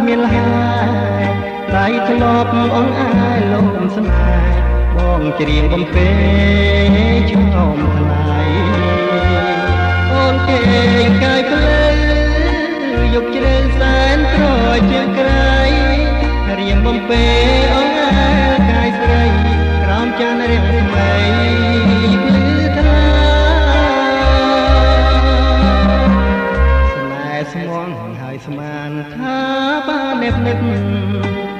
មានលហើយដៃធ្លាប់អងអាយលំស្នេហ៍បងច្រៀងបំពេឈោមថ្លៃអូនគេកាយភ្លឺយកជ្រៅសែនត្រជាក្រៃរៀងបំពេអងអាយកាយស្រីក្រោមចានរៀងថ្មីភ្លឺថ្លាស្នេហ៍ស្មងហើយស្មានថាបាននឹក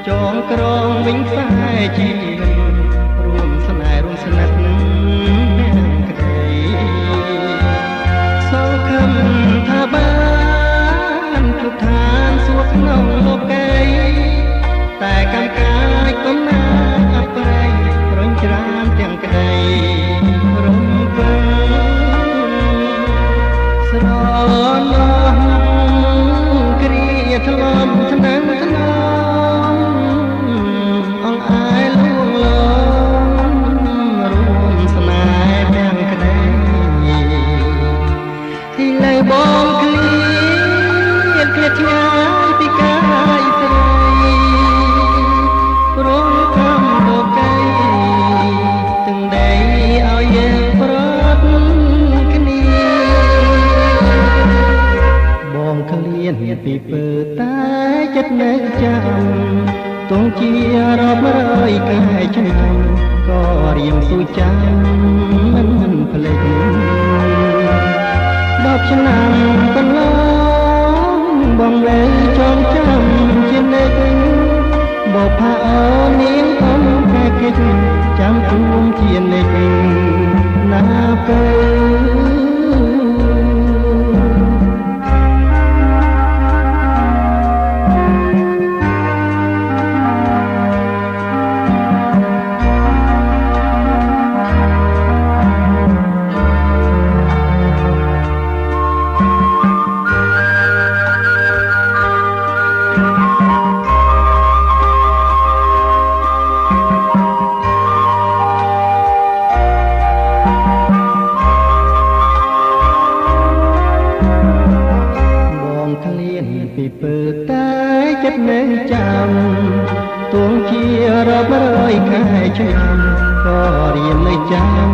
ចងក្រងវិញខ្សែជីវិតរួមស្នេហ៍រួមស្និទ្ធទាំងក្តីសង្ឃឹមថាបានជួបឋានសួគ៌ក្នុងលោកីតែកម្មកាយកំណាអប្រ័យរញច្រានទាំងក្តីរំពឹងស្រណោះគ្រាថ្លំថ្នាំថ្នមអងអាយលួងលំរួមស្នេហ៍ទាំងក្តីទីលើបងឃ្លៀតឆ្ងាយពីកាយស្រីរងកំលោកីទាំងដីឲ្យយើងប្រត់គ្នាបងឃ្លានពីពើតែចិត្តនៅចាំទងជារាប់រយកាយឆ្នាំក៏រៀងស៊ូចាំមិនភ្លេច10ឆ្នាំកន្លងបងនៅចងចាំជានិច្ចបបផាអូននាងអំតែកិច្ចចាំជួមជានិច្ចណាពេលពីពើតែចិត្តនៅចាំទងជារាប់រយខែឆ្នាំក៏រៀននៅចាំ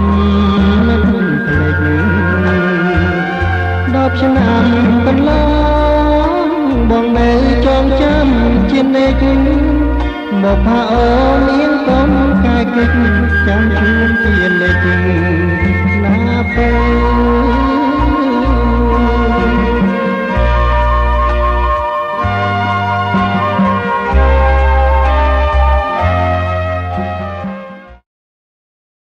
មិនភ្លេច10ឆ្នាំកន្លងបងនៅចងចាំជានិច្ចមកផាអូននាងកុំកាយកិច្ចចាំជួនជានិច្ច